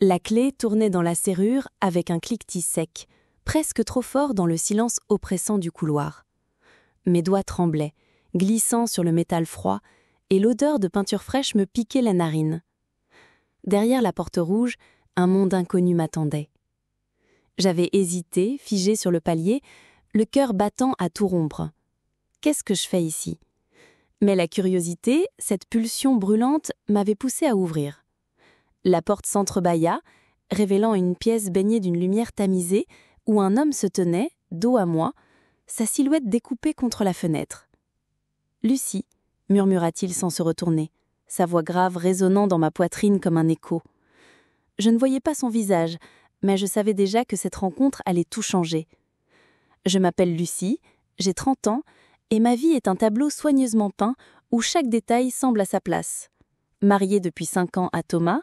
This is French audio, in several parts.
La clé tournait dans la serrure avec un cliquetis sec, presque trop fort dans le silence oppressant du couloir. Mes doigts tremblaient, glissant sur le métal froid, et l'odeur de peinture fraîche me piquait la narine. Derrière la porte rouge, un monde inconnu m'attendait. J'avais hésité, figé sur le palier, le cœur battant à tout rompre. Qu'est-ce que je fais ici ? Mais la curiosité, cette pulsion brûlante, m'avait poussé à ouvrir. La porte s'entrebâilla, révélant une pièce baignée d'une lumière tamisée où un homme se tenait, dos à moi, sa silhouette découpée contre la fenêtre. « Lucie », murmura-t-il sans se retourner, sa voix grave résonnant dans ma poitrine comme un écho. Je ne voyais pas son visage, mais je savais déjà que cette rencontre allait tout changer. Je m'appelle Lucie, j'ai 30 ans, et ma vie est un tableau soigneusement peint où chaque détail semble à sa place. Mariée depuis 5 ans à Thomas,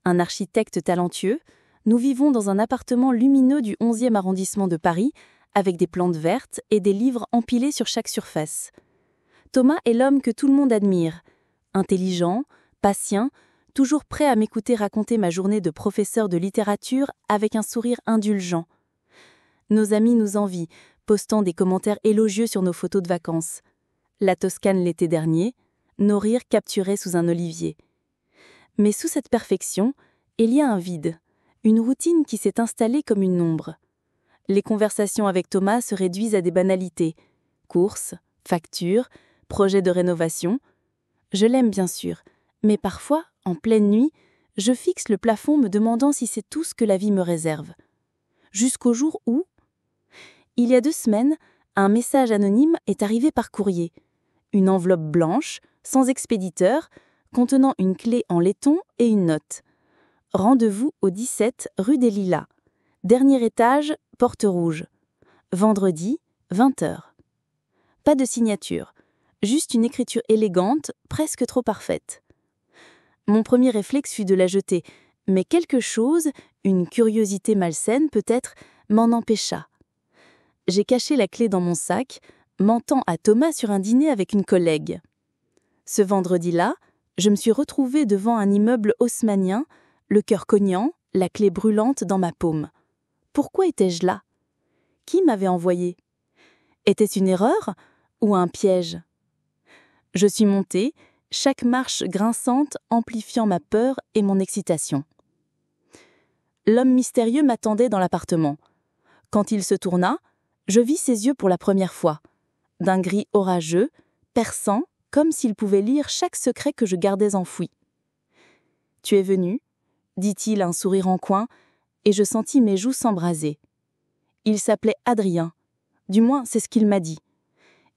un architecte talentueux, nous vivons dans un appartement lumineux du 11e arrondissement de Paris, avec des plantes vertes et des livres empilés sur chaque surface. Thomas est l'homme que tout le monde admire, intelligent, patient, toujours prêt à m'écouter raconter ma journée de professeur de littérature avec un sourire indulgent. Nos amis nous envient, postant des commentaires élogieux sur nos photos de vacances. La Toscane l'été dernier, nos rires capturés sous un olivier. Mais sous cette perfection, il y a un vide, une routine qui s'est installée comme une ombre. Les conversations avec Thomas se réduisent à des banalités. Courses, factures, projets de rénovation. Je l'aime bien sûr, mais parfois, en pleine nuit, je fixe le plafond me demandant si c'est tout ce que la vie me réserve. Jusqu'au jour où, il y a 2 semaines, un message anonyme est arrivé par courrier. Une enveloppe blanche, sans expéditeur, contenant une clé en laiton et une note. Rendez-vous au 17 rue des Lilas. Dernier étage, porte rouge. Vendredi, 20h. Pas de signature, juste une écriture élégante, presque trop parfaite. Mon premier réflexe fut de la jeter, mais quelque chose, une curiosité malsaine peut-être, m'en empêcha. J'ai caché la clé dans mon sac, mentant à Thomas sur un dîner avec une collègue. Ce vendredi-là, je me suis retrouvée devant un immeuble haussmannien, le cœur cognant, la clé brûlante dans ma paume. Pourquoi étais-je là ? Qui m'avait envoyé ? Était-ce une erreur ou un piège ? Je suis montée, chaque marche grinçante amplifiant ma peur et mon excitation. L'homme mystérieux m'attendait dans l'appartement. Quand il se tourna, je vis ses yeux pour la première fois. D'un gris orageux, perçant, comme s'il pouvait lire chaque secret que je gardais enfoui. « Tu es venu ?» dit-il, un sourire en coin, et je sentis mes joues s'embraser. Il s'appelait Adrien, du moins c'est ce qu'il m'a dit.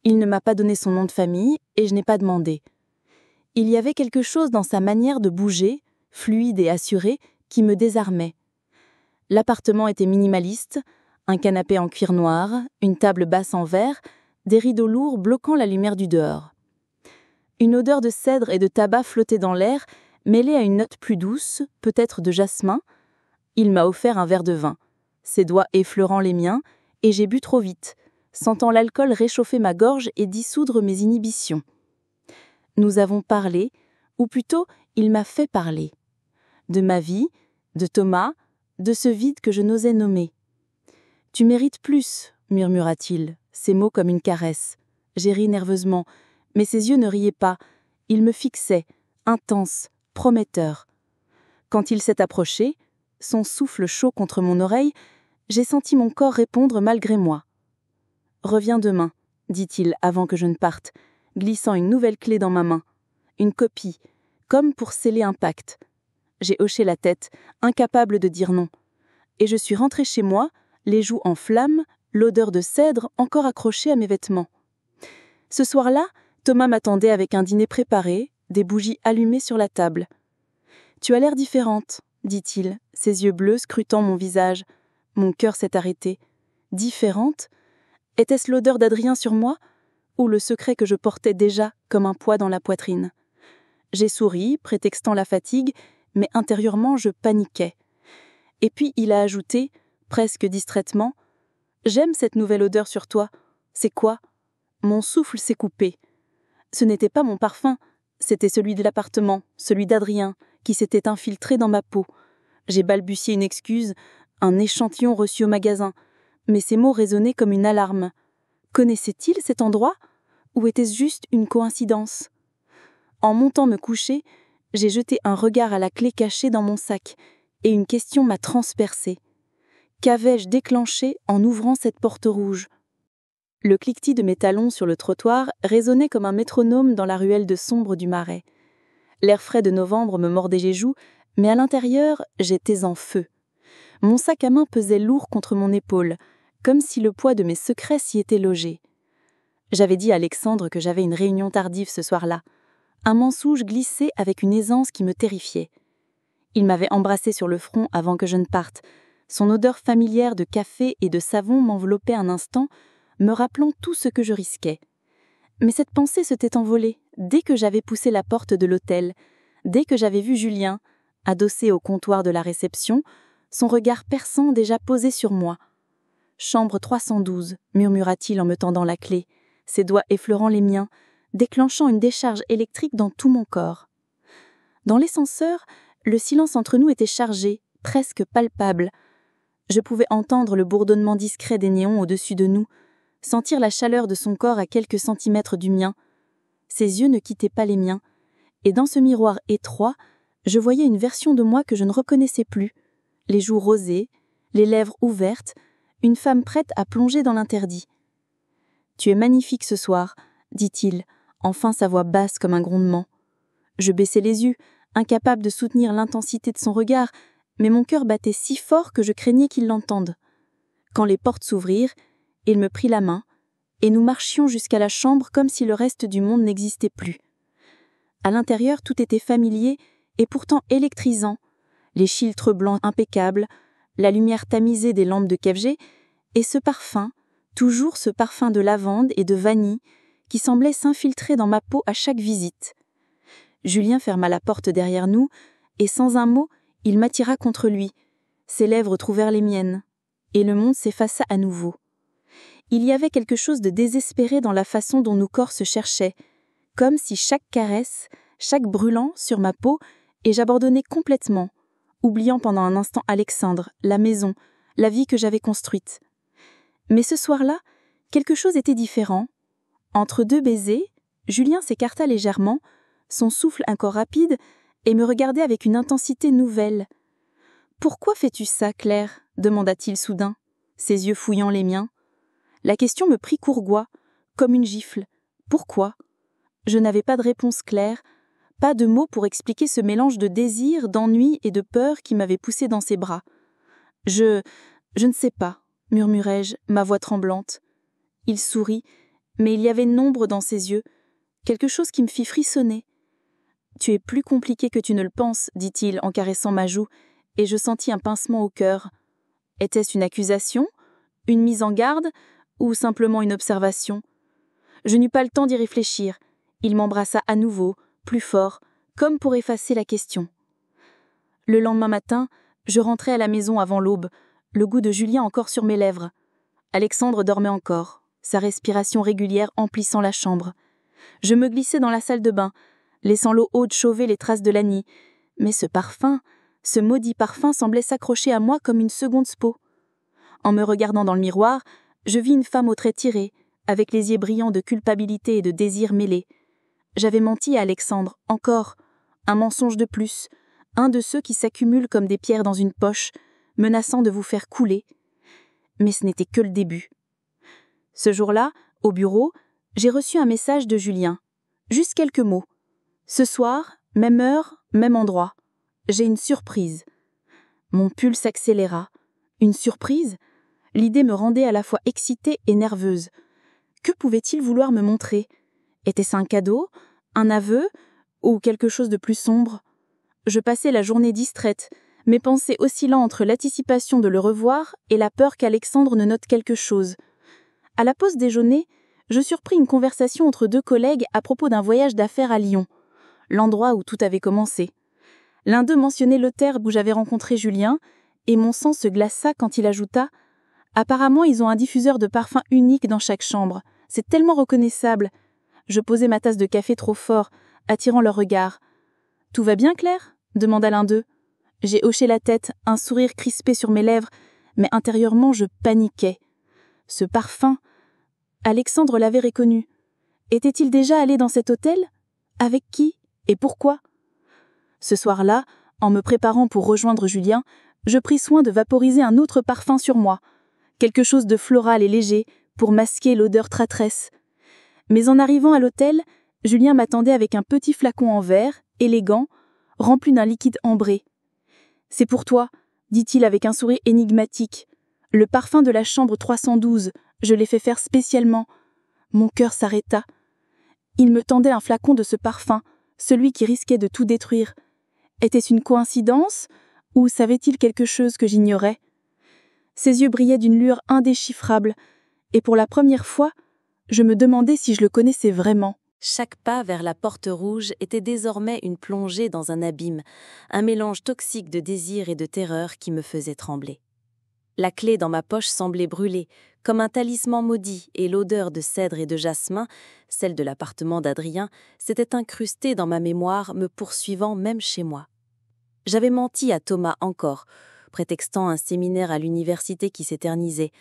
Il ne m'a pas donné son nom de famille et je n'ai pas demandé. Il y avait quelque chose dans sa manière de bouger, fluide et assurée, qui me désarmait. L'appartement était minimaliste, un canapé en cuir noir, une table basse en verre, des rideaux lourds bloquant la lumière du dehors. Une odeur de cèdre et de tabac flottait dans l'air, mêlée à une note plus douce, peut-être de jasmin. Il m'a offert un verre de vin, ses doigts effleurant les miens, et j'ai bu trop vite, sentant l'alcool réchauffer ma gorge et dissoudre mes inhibitions. Nous avons parlé, ou plutôt, il m'a fait parler. De ma vie, de Thomas, de ce vide que je n'osais nommer. « Tu mérites plus », murmura-t-il, ces mots comme une caresse. J'ai ri nerveusement, mais ses yeux ne riaient pas. Ils me fixaient, intense, prometteur. Quand il s'est approché, son souffle chaud contre mon oreille, j'ai senti mon corps répondre malgré moi. « Reviens demain », dit-il avant que je ne parte, glissant une nouvelle clé dans ma main. Une copie, comme pour sceller un pacte. J'ai hoché la tête, incapable de dire non. Et je suis rentrée chez moi, les joues en flammes, l'odeur de cèdre encore accrochée à mes vêtements. Ce soir-là, Thomas m'attendait avec un dîner préparé, des bougies allumées sur la table. « Tu as l'air différente », dit-il, ses yeux bleus scrutant mon visage. Mon cœur s'est arrêté. Différente ? Était-ce l'odeur d'Adrien sur moi ? Ou le secret que je portais déjà comme un poids dans la poitrine ? J'ai souri, prétextant la fatigue, mais intérieurement je paniquais. Et puis il a ajouté, presque distraitement, « J'aime cette nouvelle odeur sur toi. C'est quoi ?» Mon souffle s'est coupé. Ce n'était pas mon parfum, c'était celui de l'appartement, celui d'Adrien, qui s'était infiltré dans ma peau. J'ai balbutié une excuse, un échantillon reçu au magasin, mais ces mots résonnaient comme une alarme. Connaissait-il cet endroit? Ou était-ce juste une coïncidence? En montant me coucher, j'ai jeté un regard à la clé cachée dans mon sac, et une question m'a transpercée. Qu'avais-je déclenché en ouvrant cette porte rouge? Le cliquetis de mes talons sur le trottoir résonnait comme un métronome dans la ruelle de sombre du Marais. L'air frais de novembre me mordait les joues, mais à l'intérieur, j'étais en feu. Mon sac à main pesait lourd contre mon épaule, comme si le poids de mes secrets s'y était logé. J'avais dit à Alexandre que j'avais une réunion tardive ce soir-là. Un mensonge glissait avec une aisance qui me terrifiait. Il m'avait embrassée sur le front avant que je ne parte. Son odeur familière de café et de savon m'enveloppait un instant, me rappelant tout ce que je risquais. Mais cette pensée s'était envolée dès que j'avais poussé la porte de l'hôtel, dès que j'avais vu Julien, adossé au comptoir de la réception, son regard perçant déjà posé sur moi. « Chambre 312 » murmura-t-il en me tendant la clé, ses doigts effleurant les miens, déclenchant une décharge électrique dans tout mon corps. Dans l'ascenseur, le silence entre nous était chargé, presque palpable. Je pouvais entendre le bourdonnement discret des néons au-dessus de nous, sentir la chaleur de son corps à quelques centimètres du mien. Ses yeux ne quittaient pas les miens, et dans ce miroir étroit, je voyais une version de moi que je ne reconnaissais plus, les joues rosées, les lèvres ouvertes, une femme prête à plonger dans l'interdit. « Tu es magnifique ce soir », dit-il, enfin sa voix basse comme un grondement. Je baissai les yeux, incapable de soutenir l'intensité de son regard, mais mon cœur battait si fort que je craignais qu'il l'entende. Quand les portes s'ouvrirent, il me prit la main, et nous marchions jusqu'à la chambre comme si le reste du monde n'existait plus. À l'intérieur, tout était familier et pourtant électrisant, les chiltres blancs impeccables, la lumière tamisée des lampes de KFG, et ce parfum, toujours ce parfum de lavande et de vanille, qui semblait s'infiltrer dans ma peau à chaque visite. Julien ferma la porte derrière nous, et sans un mot, il m'attira contre lui. Ses lèvres trouvèrent les miennes, et le monde s'effaça à nouveau. Il y avait quelque chose de désespéré dans la façon dont nos corps se cherchaient, comme si chaque caresse, chaque brûlant sur ma peau, et j'abandonnais complètement, oubliant pendant un instant Alexandre, la maison, la vie que j'avais construite. Mais ce soir-là, quelque chose était différent. Entre deux baisers, Julien s'écarta légèrement, son souffle encore rapide, et me regardait avec une intensité nouvelle. « Pourquoi fais-tu ça, Claire ?» demanda-t-il soudain, ses yeux fouillant les miens. La question me prit courgois, comme une gifle. Pourquoi? Je n'avais pas de réponse claire, pas de mots pour expliquer ce mélange de désir, d'ennui et de peur qui m'avait poussé dans ses bras. Je ne sais pas, murmurai-je, ma voix tremblante. Il sourit, mais il y avait une ombre dans ses yeux, quelque chose qui me fit frissonner. « Tu es plus compliqué que tu ne le penses, dit-il en caressant ma joue, et je sentis un pincement au cœur. Était-ce une accusation, une mise en garde, ou simplement une observation? Je n'eus pas le temps d'y réfléchir. Il m'embrassa à nouveau, plus fort, comme pour effacer la question. Le lendemain matin, je rentrai à la maison avant l'aube, le goût de Julien encore sur mes lèvres. Alexandre dormait encore, sa respiration régulière emplissant la chambre. Je me glissai dans la salle de bain, laissant l'eau haute chauver les traces de la nid, mais ce parfum, ce maudit parfum semblait s'accrocher à moi comme une seconde spo. En me regardant dans le miroir, je vis une femme aux traits tirés, avec les yeux brillants de culpabilité et de désir mêlés. J'avais menti à Alexandre, encore, un mensonge de plus, un de ceux qui s'accumulent comme des pierres dans une poche, menaçant de vous faire couler. Mais ce n'était que le début. Ce jour-là, au bureau, j'ai reçu un message de Julien. Juste quelques mots. Ce soir, même heure, même endroit. J'ai une surprise. Mon pulse s'accéléra. Une surprise? L'idée me rendait à la fois excitée et nerveuse. Que pouvait-il vouloir me montrer? Était-ce un cadeau, un aveu, ou quelque chose de plus sombre? Je passais la journée distraite, mes pensées oscillant entre l'anticipation de le revoir et la peur qu'Alexandre ne note quelque chose. À la pause déjeuner, je surpris une conversation entre deux collègues à propos d'un voyage d'affaires à Lyon, l'endroit où tout avait commencé. L'un d'eux mentionnait le terme où j'avais rencontré Julien, et mon sang se glaça quand il ajouta « Apparemment, ils ont un diffuseur de parfum unique dans chaque chambre. C'est tellement reconnaissable. » Je posai ma tasse de café trop fort, attirant leur regard. « Tout va bien, Claire ?» demanda l'un d'eux. J'ai hoché la tête, un sourire crispé sur mes lèvres, mais intérieurement je paniquais. Ce parfum, Alexandre l'avait reconnu. Était-il déjà allé dans cet hôtel? Avec qui? Et pourquoi? Ce soir-là, en me préparant pour rejoindre Julien, je pris soin de vaporiser un autre parfum sur moi, quelque chose de floral et léger pour masquer l'odeur traîtresse. Mais en arrivant à l'hôtel, Julien m'attendait avec un petit flacon en verre, élégant, rempli d'un liquide ambré. « C'est pour toi », dit-il avec un sourire énigmatique. « Le parfum de la chambre 312, je l'ai fait faire spécialement. » Mon cœur s'arrêta. Il me tendait un flacon de ce parfum, celui qui risquait de tout détruire. Était-ce une coïncidence, ou savait-il quelque chose que j'ignorais? Ses yeux brillaient d'une lueur indéchiffrable, et pour la première fois, je me demandais si je le connaissais vraiment. Chaque pas vers la porte rouge était désormais une plongée dans un abîme, un mélange toxique de désir et de terreur qui me faisait trembler. La clé dans ma poche semblait brûler, comme un talisman maudit, et l'odeur de cèdre et de jasmin, celle de l'appartement d'Adrien, s'était incrustée dans ma mémoire, me poursuivant même chez moi. J'avais menti à Thomas encore, prétextant un séminaire à l'université qui s'éternisait.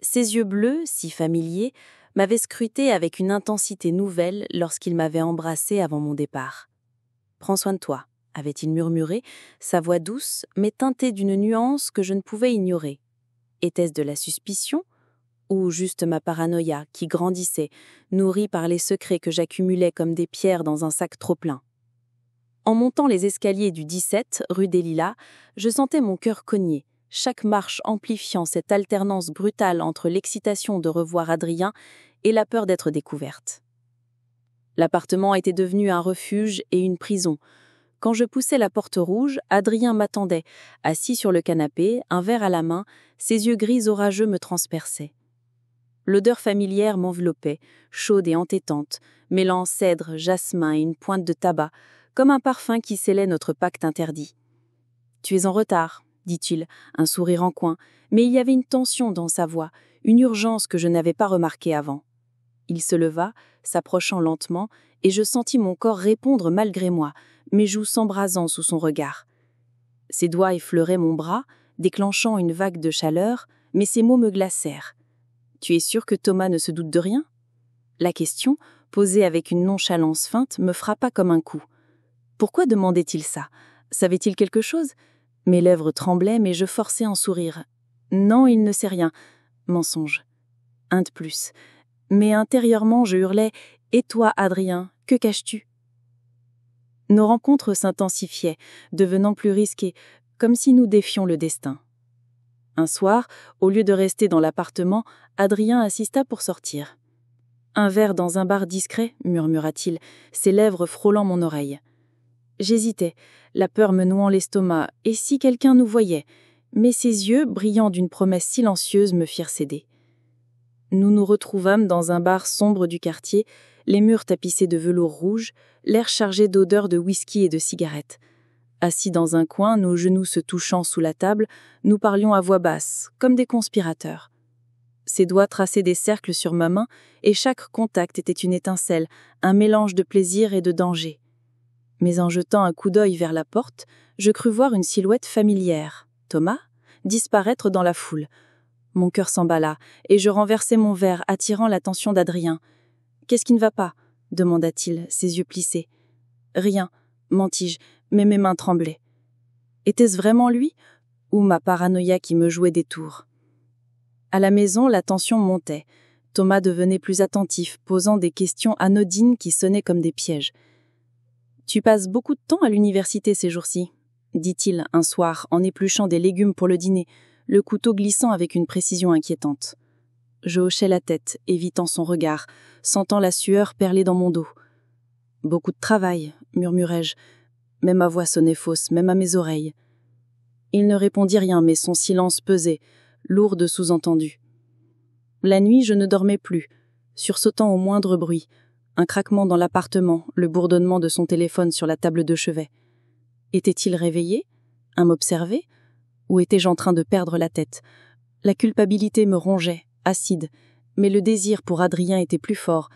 Ses yeux bleus, si familiers, m'avaient scruté avec une intensité nouvelle lorsqu'il m'avait embrassé avant mon départ. « Prends soin de toi », avait-il murmuré, sa voix douce, mais teintée d'une nuance que je ne pouvais ignorer. Était-ce de la suspicion ou juste ma paranoïa qui grandissait, nourrie par les secrets que j'accumulais comme des pierres dans un sac trop plein? En montant les escaliers du 17, rue des Lilas, je sentais mon cœur cogner, chaque marche amplifiant cette alternance brutale entre l'excitation de revoir Adrien et la peur d'être découverte. L'appartement était devenu un refuge et une prison. Quand je poussais la porte rouge, Adrien m'attendait, assis sur le canapé, un verre à la main, ses yeux gris orageux me transperçaient. L'odeur familière m'enveloppait, chaude et entêtante, mêlant cèdre, jasmin et une pointe de tabac, comme un parfum qui scellait notre pacte interdit. « Tu es en retard », dit-il, un sourire en coin, mais il y avait une tension dans sa voix, une urgence que je n'avais pas remarquée avant. Il se leva, s'approchant lentement, et je sentis mon corps répondre malgré moi, mes joues s'embrasant sous son regard. Ses doigts effleuraient mon bras, déclenchant une vague de chaleur, mais ses mots me glacèrent. « Tu es sûr que Thomas ne se doute de rien ?» La question, posée avec une nonchalance feinte, me frappa comme un coup. Pourquoi demandait-il ça? Savait-il quelque chose? Mes lèvres tremblaient, mais je forçai un sourire. « Non, il ne sait rien. » Mensonge. Un de plus. Mais intérieurement, je hurlais « Et toi, Adrien, que caches-tu » Nos rencontres s'intensifiaient, devenant plus risquées, comme si nous défions le destin. Un soir, au lieu de rester dans l'appartement, Adrien insista pour sortir. « Un verre dans un bar discret » murmura-t-il, ses lèvres frôlant mon oreille. J'hésitais, la peur me nouant l'estomac, et si quelqu'un nous voyait, mais ses yeux, brillant d'une promesse silencieuse, me firent céder. Nous nous retrouvâmes dans un bar sombre du quartier, les murs tapissés de velours rouge, l'air chargé d'odeurs de whisky et de cigarettes. Assis dans un coin, nos genoux se touchant sous la table, nous parlions à voix basse, comme des conspirateurs. Ses doigts traçaient des cercles sur ma main, et chaque contact était une étincelle, un mélange de plaisir et de danger. Mais en jetant un coup d'œil vers la porte, je crus voir une silhouette familière, Thomas, disparaître dans la foule. Mon cœur s'emballa, et je renversai mon verre, attirant l'attention d'Adrien. « Qu'est-ce qui ne va pas ?» demanda-t-il, ses yeux plissés. « Rien, mentis-je, mais mes mains tremblaient. Était-ce vraiment lui, ou ma paranoïa qui me jouait des tours? À la maison, la tension montait. Thomas devenait plus attentif, posant des questions anodines qui sonnaient comme des pièges. « Tu passes beaucoup de temps à l'université ces jours-ci ?» dit-il un soir en épluchant des légumes pour le dîner, le couteau glissant avec une précision inquiétante. Je hochai la tête, évitant son regard, sentant la sueur perler dans mon dos. « Beaucoup de travail », murmurai-je, mais ma voix sonnait fausse, même à mes oreilles. Il ne répondit rien, mais son silence pesait, lourd de sous-entendus. La nuit, je ne dormais plus, sursautant au moindre bruit, un craquement dans l'appartement, le bourdonnement de son téléphone sur la table de chevet. Était-il réveillé, à m'observer, ou étais-je en train de perdre la tête? La culpabilité me rongeait, acide, mais le désir pour Adrien était plus fort,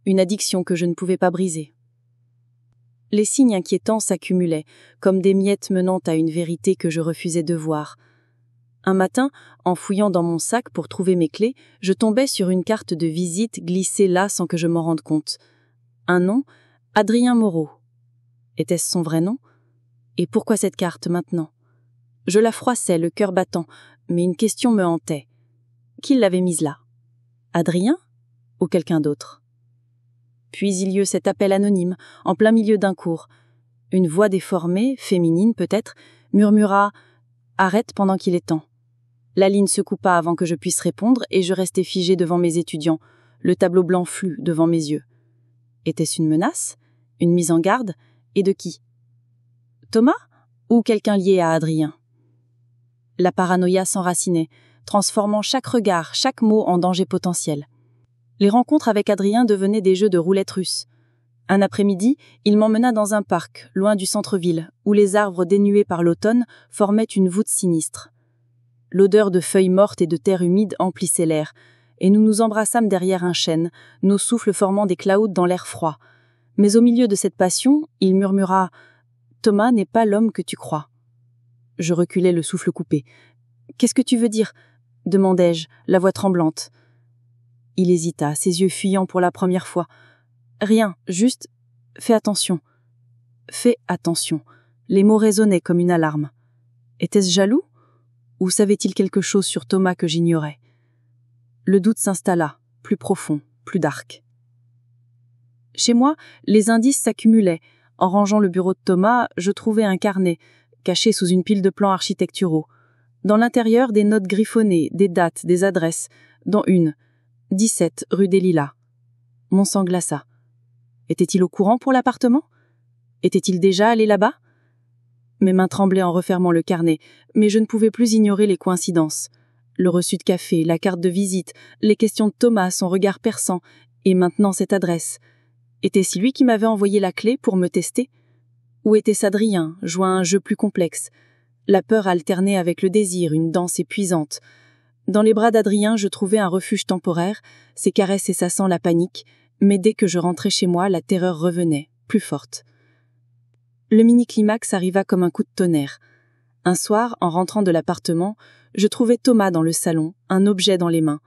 une addiction que je ne pouvais pas briser. Les signes inquiétants s'accumulaient, comme des miettes menant à une vérité que je refusais de voir. Un matin, en fouillant dans mon sac pour trouver mes clés, je tombais sur une carte de visite glissée là sans que je m'en rende compte. Un nom, Adrien Moreau. Était-ce son vrai nom? Et pourquoi cette carte maintenant? Je la froissais, le cœur battant, mais une question me hantait. Qui l'avait mise là? Adrien? Ou quelqu'un d'autre? Puis il y eut cet appel anonyme, en plein milieu d'un cours. Une voix déformée, féminine peut-être, murmura « Arrête pendant qu'il est temps ». La ligne se coupa avant que je puisse répondre et je restai figé devant mes étudiants, le tableau blanc flou devant mes yeux. Était-ce une menace? Une mise en garde? Et de qui? Thomas? Ou quelqu'un lié à Adrien? La paranoïa s'enracinait, transformant chaque regard, chaque mot en danger potentiel. Les rencontres avec Adrien devenaient des jeux de roulette russe. Un après-midi, il m'emmena dans un parc, loin du centre-ville, où les arbres dénués par l'automne formaient une voûte sinistre. L'odeur de feuilles mortes et de terre humide emplissait l'air, et nous nous embrassâmes derrière un chêne, nos souffles formant des clouds dans l'air froid. Mais au milieu de cette passion, il murmura « Thomas n'est pas l'homme que tu crois ». Je reculai le souffle coupé. « Qu'est-ce que tu veux dire ?» demandai-je, la voix tremblante. Il hésita, ses yeux fuyant pour la première fois. « Rien, juste fais attention. » Fais attention. Les mots résonnaient comme une alarme. Était-ce jaloux? Ou savait-il quelque chose sur Thomas que j'ignorais? Le doute s'installa, plus profond, plus dark. Chez moi, les indices s'accumulaient. En rangeant le bureau de Thomas, je trouvai un carnet, caché sous une pile de plans architecturaux. Dans l'intérieur, des notes griffonnées, des dates, des adresses, dont une, 17 rue des Lilas. Mon sang glaça. Était-il au courant pour l'appartement? Était-il déjà allé là-bas? Mes mains tremblaient en refermant le carnet, mais je ne pouvais plus ignorer les coïncidences. Le reçu de café, la carte de visite, les questions de Thomas, son regard perçant, et maintenant cette adresse. Était-ce lui qui m'avait envoyé la clé pour me tester? Ou était-ce Adrien, jouant à un jeu plus complexe? La peur alternait avec le désir, une danse épuisante. Dans les bras d'Adrien, je trouvais un refuge temporaire, ses caresses essassant la panique, mais dès que je rentrais chez moi, la terreur revenait, plus forte. Le mini-climax arriva comme un coup de tonnerre. Un soir, en rentrant de l'appartement, je trouvai Thomas dans le salon, un objet dans les mains.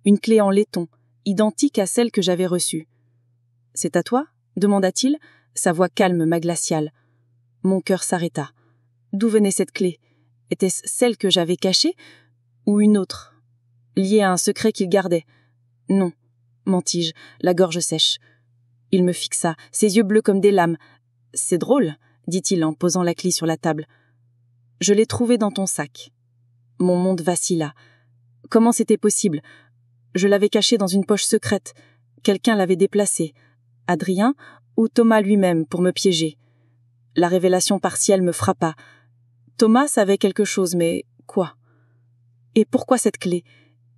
Une clé en laiton, identique à celle que j'avais reçue. « C'est à toi ?» demanda-t-il, sa voix calme ma glaciale. Mon cœur s'arrêta. D'où venait cette clé? Était-ce celle que j'avais cachée? Ou une autre? Liée à un secret qu'il gardait? Non, mentis-je, la gorge sèche. Il me fixa, ses yeux bleus comme des lames. « C'est drôle, » dit-il en posant la clé sur la table. « Je l'ai trouvée dans ton sac. » Mon monde vacilla. Comment c'était possible? Je l'avais cachée dans une poche secrète. Quelqu'un l'avait déplacée. Adrien ou Thomas lui-même pour me piéger. La révélation partielle me frappa. Thomas savait quelque chose, mais quoi? Et pourquoi cette clé?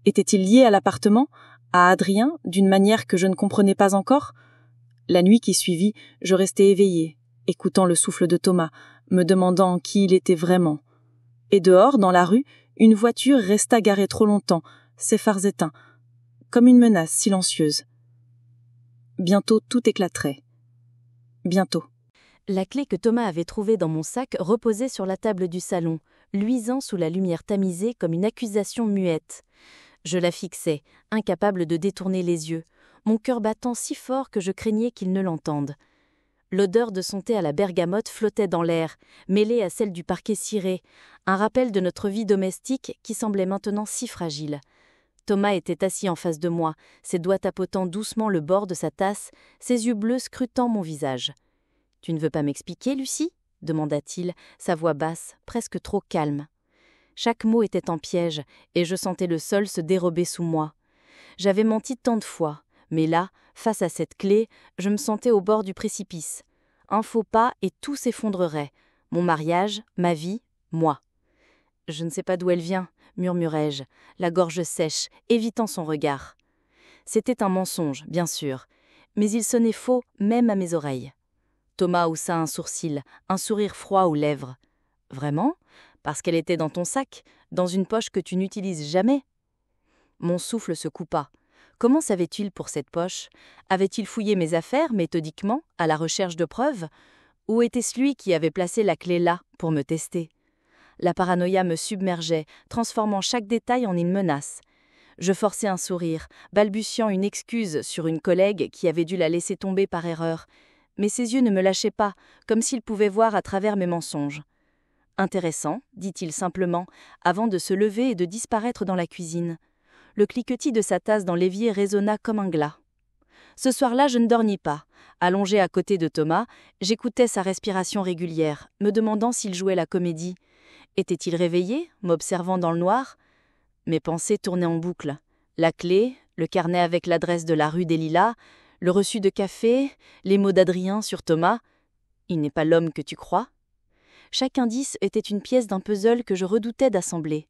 Était-il lié à l'appartement, à Adrien, d'une manière que je ne comprenais pas encore? La nuit qui suivit, je restai éveillée, écoutant le souffle de Thomas, me demandant qui il était vraiment. Et dehors, dans la rue, une voiture resta garée trop longtemps, ses phares éteints, comme une menace silencieuse. Bientôt tout éclaterait. Bientôt. La clé que Thomas avait trouvée dans mon sac reposait sur la table du salon, luisant sous la lumière tamisée comme une accusation muette. Je la fixais, incapable de détourner les yeux, mon cœur battant si fort que je craignais qu'il ne l'entende. L'odeur de son thé à la bergamote flottait dans l'air, mêlée à celle du parquet ciré, un rappel de notre vie domestique qui semblait maintenant si fragile. Thomas était assis en face de moi, ses doigts tapotant doucement le bord de sa tasse, ses yeux bleus scrutant mon visage. « Tu ne veux pas m'expliquer, Lucie ?» demanda-t-il, sa voix basse, presque trop calme. Chaque mot était en piège, et je sentais le sol se dérober sous moi. J'avais menti tant de fois, mais là, face à cette clé, je me sentais au bord du précipice. Un faux pas et tout s'effondrerait. Mon mariage, ma vie, moi. « Je ne sais pas d'où elle vient, » murmurai-je, la gorge sèche, évitant son regard. C'était un mensonge, bien sûr, mais il sonnait faux même à mes oreilles. Thomas haussa un sourcil, un sourire froid aux lèvres. « Vraiment? Parce qu'elle était dans ton sac, dans une poche que tu n'utilises jamais ?» Mon souffle se coupa. Comment savait-il pour cette poche? Avait-il fouillé mes affaires méthodiquement, à la recherche de preuves? Ou était-ce lui qui avait placé la clé là pour me tester? La paranoïa me submergeait, transformant chaque détail en une menace. Je forçais un sourire, balbutiant une excuse sur une collègue qui avait dû la laisser tomber par erreur. Mais ses yeux ne me lâchaient pas, comme s'ils pouvaient voir à travers mes mensonges. « Intéressant », dit-il simplement, avant de se lever et de disparaître dans la cuisine. Le cliquetis de sa tasse dans l'évier résonna comme un glas. Ce soir-là, je ne dormis pas. Allongé à côté de Thomas, j'écoutais sa respiration régulière, me demandant s'il jouait la comédie. Était-il réveillé, m'observant dans le noir? Mes pensées tournaient en boucle. La clé, le carnet avec l'adresse de la rue des Lilas, le reçu de café, les mots d'Adrien sur Thomas. Il n'est pas l'homme que tu crois. Chaque indice était une pièce d'un puzzle que je redoutais d'assembler.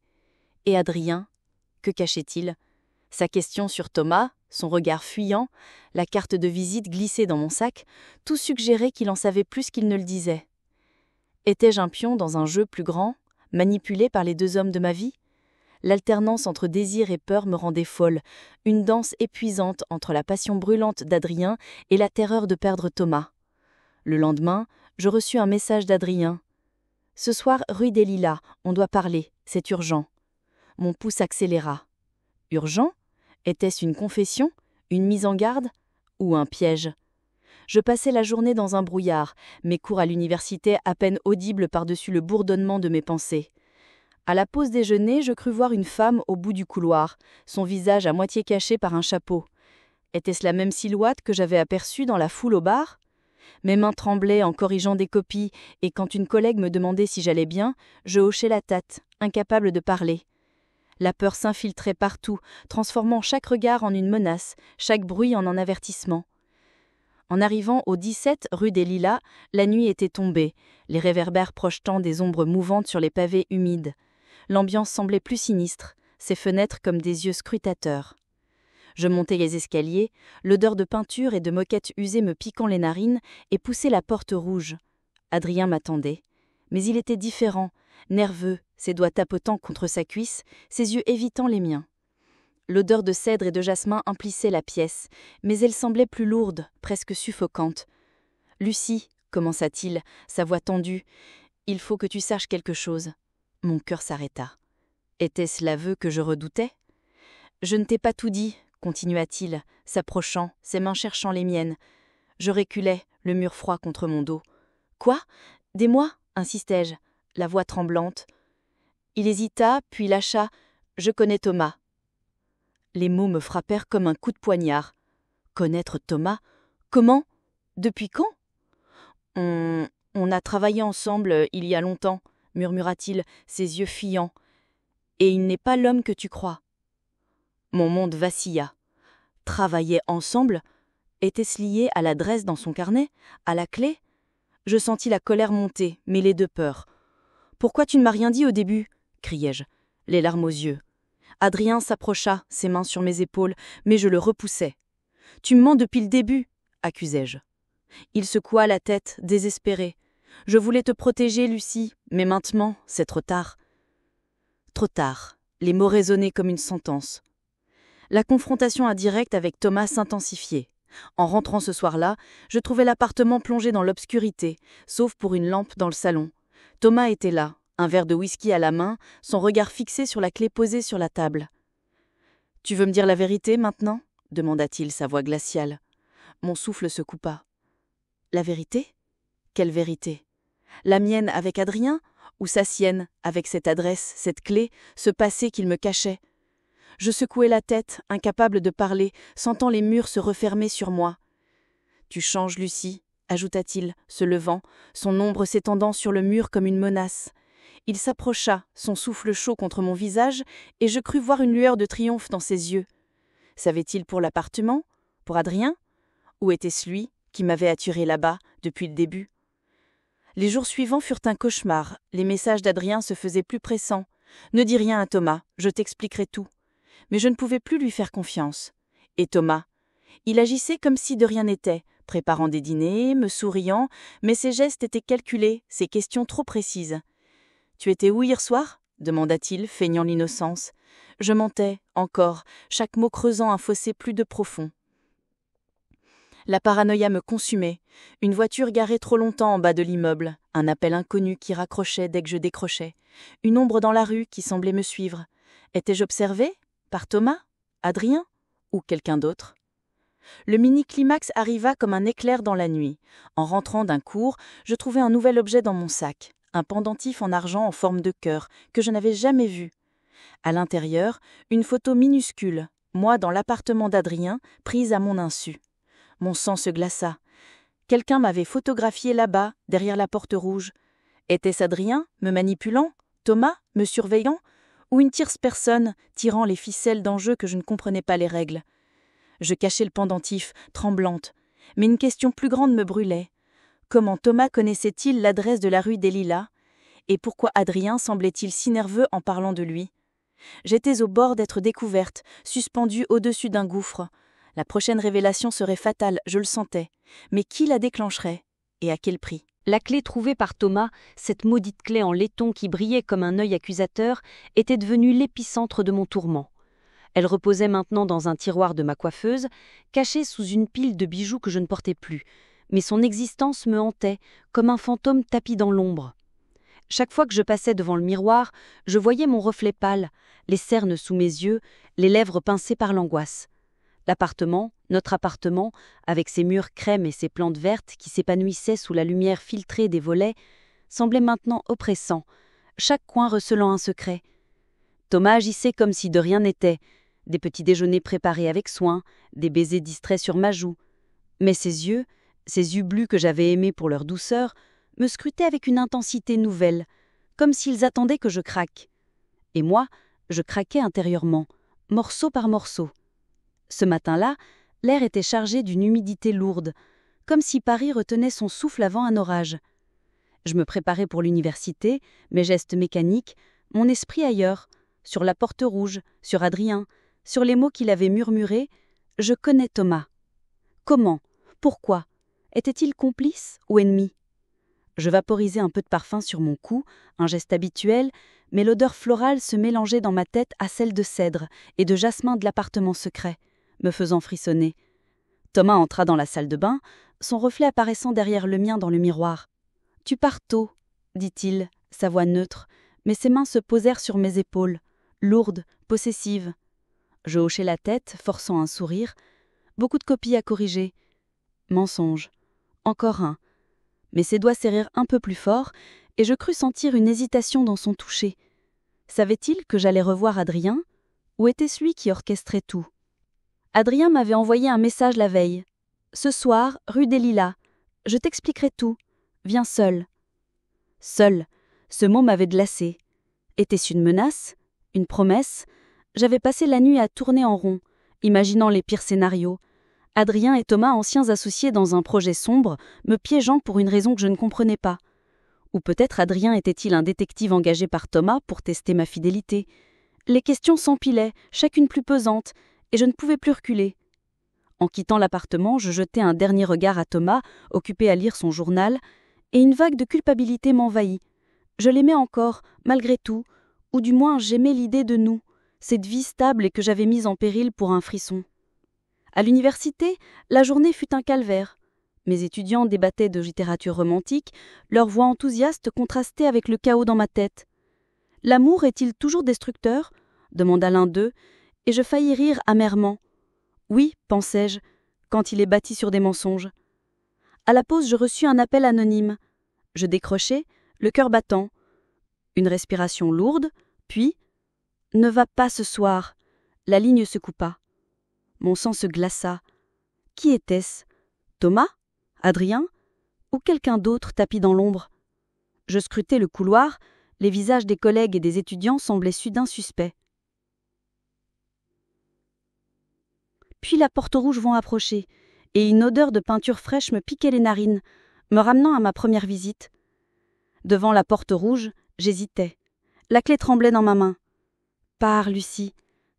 Et Adrien, que cachait-il? Sa question sur Thomas, son regard fuyant, la carte de visite glissée dans mon sac, tout suggérait qu'il en savait plus qu'il ne le disait. Étais-je un pion dans un jeu plus grand, manipulé par les deux hommes de ma vie? L'alternance entre désir et peur me rendait folle, une danse épuisante entre la passion brûlante d'Adrien et la terreur de perdre Thomas. Le lendemain, je reçus un message d'Adrien. « Ce soir, rue des Lilas, on doit parler, c'est urgent. » Mon pouce accéléra. Urgent? Était-ce une confession, une mise en garde ou un piège? Je passais la journée dans un brouillard, mes cours à l'université à peine audibles par-dessus le bourdonnement de mes pensées. À la pause déjeuner, je crus voir une femme au bout du couloir, son visage à moitié caché par un chapeau. Était-ce la même silhouette que j'avais aperçue dans la foule au bar? Mes mains tremblaient en corrigeant des copies, et quand une collègue me demandait si j'allais bien, je hochais la tête, incapable de parler. La peur s'infiltrait partout, transformant chaque regard en une menace, chaque bruit en un avertissement. En arrivant au 17 rue des Lilas, la nuit était tombée, les réverbères projetant des ombres mouvantes sur les pavés humides. L'ambiance semblait plus sinistre, ses fenêtres comme des yeux scrutateurs. Je montai les escaliers, l'odeur de peinture et de moquette usée me piquant les narines, et poussai la porte rouge. Adrien m'attendait. Mais il était différent, nerveux, ses doigts tapotant contre sa cuisse, ses yeux évitant les miens. L'odeur de cèdre et de jasmin emplissait la pièce, mais elle semblait plus lourde, presque suffocante. « Lucie, commença-t-il, sa voix tendue, il faut que tu saches quelque chose. » Mon cœur s'arrêta. Était-ce l'aveu que je redoutais? « Je ne t'ai pas tout dit, » continua-t-il, s'approchant, ses mains cherchant les miennes. Je reculai, le mur froid contre mon dos. « Quoi? Des mois ?» insistai-je, la voix tremblante. Il hésita, puis lâcha. « Je connais Thomas. » Les mots me frappèrent comme un coup de poignard. Connaître Thomas? Comment? Depuis quand? On a travaillé ensemble il y a longtemps, murmura-t-il, ses yeux fuyants. Et il n'est pas l'homme que tu crois. Mon monde vacilla. Travailler ensemble? Était-ce lié à l'adresse dans son carnet? À la clé? Je sentis la colère monter, mêlée de peur. « Pourquoi tu ne m'as rien dit au début ?» criai-je, les larmes aux yeux. Adrien s'approcha, ses mains sur mes épaules, mais je le repoussai. « Tu me mens depuis le début !» accusai-je. Il secoua la tête, désespéré. « Je voulais te protéger, Lucie, mais maintenant, c'est trop tard. » Trop tard. Les mots résonnaient comme une sentence. La confrontation indirecte avec Thomas s'intensifiait. En rentrant ce soir-là, je trouvais l'appartement plongé dans l'obscurité, sauf pour une lampe dans le salon. Thomas était là, un verre de whisky à la main, son regard fixé sur la clé posée sur la table. « Tu veux me dire la vérité maintenant ?» demanda-t-il, sa voix glaciale. Mon souffle se coupa. « La vérité? Quelle vérité? La mienne avec Adrien ou sa sienne avec cette adresse, cette clé, ce passé qu'il me cachait? Je secouai la tête, incapable de parler, sentant les murs se refermer sur moi. « Tu changes, Lucie », ajouta-t-il, se levant, son ombre s'étendant sur le mur comme une menace. Il s'approcha, son souffle chaud contre mon visage, et je crus voir une lueur de triomphe dans ses yeux. Savait-il pour l'appartement? Pour Adrien? Ou était-ce lui qui m'avait attiré là-bas depuis le début? Les jours suivants furent un cauchemar. Les messages d'Adrien se faisaient plus pressants. « Ne dis rien à Thomas, je t'expliquerai tout. » Mais je ne pouvais plus lui faire confiance. Et Thomas? Il agissait comme si de rien n'était, préparant des dîners, me souriant, mais ses gestes étaient calculés, ses questions trop précises. « Tu étais où hier soir ?» demanda-t-il, feignant l'innocence. Je mentais, encore, chaque mot creusant un fossé plus de profond. La paranoïa me consumait. Une voiture garée trop longtemps en bas de l'immeuble, un appel inconnu qui raccrochait dès que je décrochais, une ombre dans la rue qui semblait me suivre. Étais-je observé? Par Thomas? Adrien? Ou quelqu'un d'autre? Le mini-climax arriva comme un éclair dans la nuit. En rentrant d'un cours, je trouvai un nouvel objet dans mon sac, un pendentif en argent en forme de cœur, que je n'avais jamais vu. À l'intérieur, une photo minuscule, moi dans l'appartement d'Adrien, prise à mon insu. Mon sang se glaça. Quelqu'un m'avait photographié là-bas, derrière la porte rouge. Était-ce Adrien, me manipulant? Thomas, me surveillant? Ou une tierce personne, tirant les ficelles d'un jeu que je ne comprenais pas les règles? Je cachai le pendentif, tremblante. Mais une question plus grande me brûlait. Comment Thomas connaissait-il l'adresse de la rue des Lilas? Et pourquoi Adrien semblait-il si nerveux en parlant de lui? J'étais au bord d'être découverte, suspendue au-dessus d'un gouffre. La prochaine révélation serait fatale, je le sentais. Mais qui la déclencherait? Et à quel prix? La clé trouvée par Thomas, cette maudite clé en laiton qui brillait comme un œil accusateur, était devenue l'épicentre de mon tourment. Elle reposait maintenant dans un tiroir de ma coiffeuse, cachée sous une pile de bijoux que je ne portais plus, mais son existence me hantait, comme un fantôme tapi dans l'ombre. Chaque fois que je passais devant le miroir, je voyais mon reflet pâle, les cernes sous mes yeux, les lèvres pincées par l'angoisse. L'appartement, notre appartement, avec ses murs crème et ses plantes vertes qui s'épanouissaient sous la lumière filtrée des volets, semblait maintenant oppressant, chaque coin recelant un secret. Thomas agissait comme si de rien n'était, des petits déjeuners préparés avec soin, des baisers distraits sur ma joue. Mais ses yeux bleus que j'avais aimés pour leur douceur, me scrutaient avec une intensité nouvelle, comme s'ils attendaient que je craque. Et moi, je craquais intérieurement, morceau par morceau. Ce matin-là, l'air était chargé d'une humidité lourde, comme si Paris retenait son souffle avant un orage. Je me préparais pour l'université, mes gestes mécaniques, mon esprit ailleurs, sur la porte rouge, sur Adrien, sur les mots qu'il avait murmurés. Je connais Thomas. Comment? Pourquoi? Était-il complice ou ennemi? Je vaporisais un peu de parfum sur mon cou, un geste habituel, mais l'odeur florale se mélangeait dans ma tête à celle de cèdre et de jasmin de l'appartement secret, me faisant frissonner. Thomas entra dans la salle de bain, son reflet apparaissant derrière le mien dans le miroir. « Tu pars tôt, » dit-il, sa voix neutre, mais ses mains se posèrent sur mes épaules, lourdes, possessives. Je hochai la tête, forçant un sourire. Beaucoup de copies à corriger. Mensonge. Encore un. Mais ses doigts serrèrent un peu plus fort, et je crus sentir une hésitation dans son toucher. Savait-il que j'allais revoir Adrien, ou était-ce lui qui orchestrait tout? Adrien m'avait envoyé un message la veille. « Ce soir, rue des Lilas. Je t'expliquerai tout. Viens seul. » Seul. Ce mot m'avait glacé. Était-ce une menace? Une promesse? J'avais passé la nuit à tourner en rond, imaginant les pires scénarios. Adrien et Thomas, anciens associés dans un projet sombre, me piégeant pour une raison que je ne comprenais pas. Ou peut-être Adrien était-il un détective engagé par Thomas pour tester ma fidélité. Les questions s'empilaient, chacune plus pesante, et je ne pouvais plus reculer. En quittant l'appartement, je jetai un dernier regard à Thomas, occupé à lire son journal, et une vague de culpabilité m'envahit. Je l'aimais encore, malgré tout, ou du moins j'aimais l'idée de nous, cette vie stable et que j'avais mise en péril pour un frisson. À l'université, la journée fut un calvaire. Mes étudiants débattaient de littérature romantique, leur voix enthousiaste contrastait avec le chaos dans ma tête. « L'amour est-il toujours destructeur ?» demanda l'un d'eux, et je faillis rire amèrement. « Oui, pensai-je, quand il est bâti sur des mensonges. » À la pause, je reçus un appel anonyme. Je décrochai, le cœur battant. Une respiration lourde, puis « Ne va pas ce soir !» La ligne se coupa. Mon sang se glaça. Qui était-ce? Thomas? Adrien? Ou quelqu'un d'autre tapi dans l'ombre? Je scrutai le couloir, les visages des collègues et des étudiants semblaient soudain suspects. Puis la porte rouge vint approcher, et une odeur de peinture fraîche me piquait les narines, me ramenant à ma première visite. Devant la porte rouge, j'hésitais. La clé tremblait dans ma main. « Pars, Lucie !»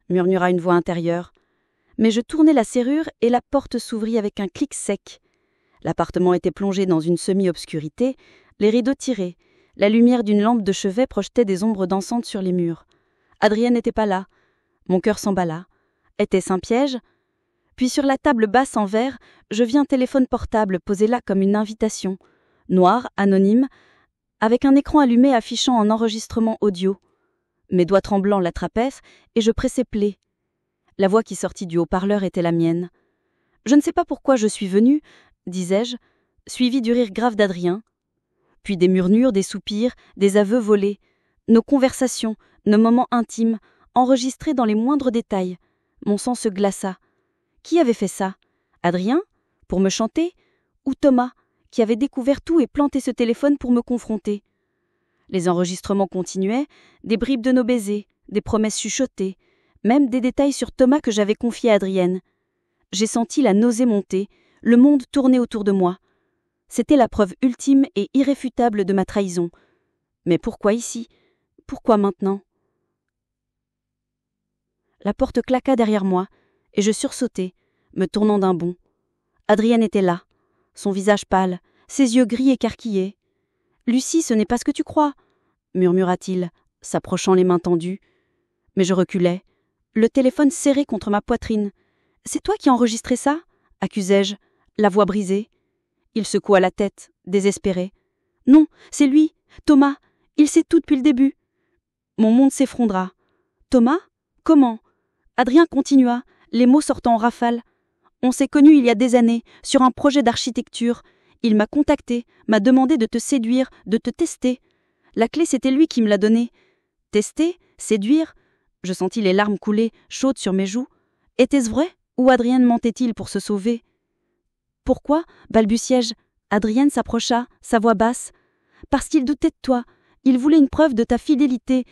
murmura une voix intérieure. Mais je tournai la serrure et la porte s'ouvrit avec un clic sec. L'appartement était plongé dans une semi-obscurité, les rideaux tirés, la lumière d'une lampe de chevet projetait des ombres dansantes sur les murs. Adrien n'était pas là. Mon cœur s'emballa. Était-ce un piège? Puis sur la table basse en verre, je vis un téléphone portable posé là comme une invitation, noir, anonyme, avec un écran allumé affichant un enregistrement audio. Mes doigts tremblants l'attrapaient et je pressais play. La voix qui sortit du haut-parleur était la mienne. « Je ne sais pas pourquoi je suis venue », disais-je, suivi du rire grave d'Adrien. Puis des murmures, des soupirs, des aveux volés, nos conversations, nos moments intimes, enregistrés dans les moindres détails. Mon sang se glaça. Qui avait fait ça? Adrien? Pour me chanter? Ou Thomas, qui avait découvert tout et planté ce téléphone pour me confronter? Les enregistrements continuaient, des bribes de nos baisers, des promesses chuchotées, même des détails sur Thomas que j'avais confié à Adrienne. J'ai senti la nausée monter, le monde tourner autour de moi. C'était la preuve ultime et irréfutable de ma trahison. Mais pourquoi ici? Pourquoi maintenant? La porte claqua derrière moi, et je sursautai, me tournant d'un bond. Adrienne était là, son visage pâle, ses yeux gris écarquillés. « Lucie, ce n'est pas ce que tu crois !» murmura-t-il, s'approchant les mains tendues. Mais je reculais, le téléphone serré contre ma poitrine. « C'est toi qui as enregistré ça ?» accusai-je, la voix brisée. Il secoua la tête, désespéré. « Non, c'est lui, Thomas, il sait tout depuis le début. » Mon monde s'effondra. « Thomas? Comment ?» Adrien continua, les mots sortant en rafale. « On s'est connus il y a des années, sur un projet d'architecture. Il m'a contacté, m'a demandé de te séduire, de te tester. La clé, c'était lui qui me l'a donnée. Tester? Séduire? » Je sentis les larmes couler, chaudes sur mes joues. Était-ce vrai? Ou Adrienne mentait-il pour se sauver? « Pourquoi ?» balbutiai-je. Adrienne s'approcha, sa voix basse. « Parce qu'il doutait de toi. Il voulait une preuve de ta fidélité.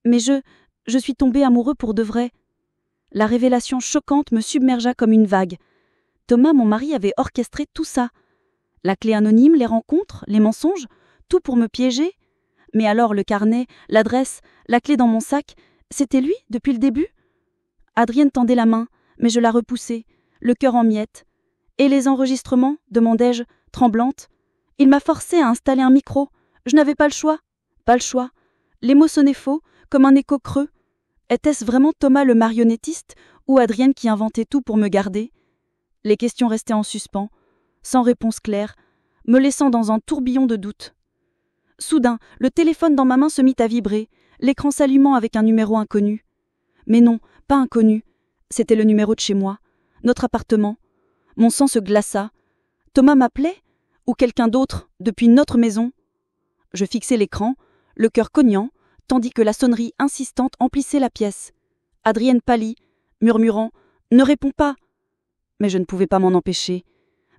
Mais je suis tombée amoureux pour de vrai. » La révélation choquante me submergea comme une vague. Thomas, mon mari, avait orchestré tout ça. La clé anonyme, les rencontres, les mensonges, tout pour me piéger. Mais alors le carnet, l'adresse, la clé dans mon sac, c'était lui depuis le début? Adrienne tendait la main, mais je la repoussai, le cœur en miettes. Et les enregistrements, demandai-je, tremblante. Il m'a forcée à installer un micro. Je n'avais pas le choix. Pas le choix. Les mots sonnaient faux, comme un écho creux. Était-ce vraiment Thomas le marionnettiste ou Adrienne qui inventait tout pour me garder? Les questions restaient en suspens, sans réponse claire, me laissant dans un tourbillon de doutes. Soudain, le téléphone dans ma main se mit à vibrer, l'écran s'allumant avec un numéro inconnu. Mais non, pas inconnu. C'était le numéro de chez moi, notre appartement. Mon sang se glaça. Thomas m'appelait? Ou quelqu'un d'autre, depuis notre maison? Je fixai l'écran, le cœur cognant, tandis que la sonnerie insistante emplissait la pièce. Adrienne pâlit, murmurant « Ne réponds pas !» Mais je ne pouvais pas m'en empêcher.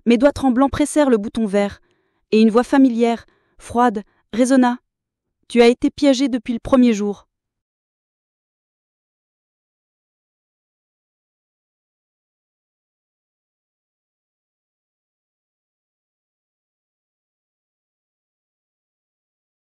Mes doigts tremblants pressèrent le bouton vert, et une voix familière, froide, résonna. « Tu as été piégé depuis le premier jour. »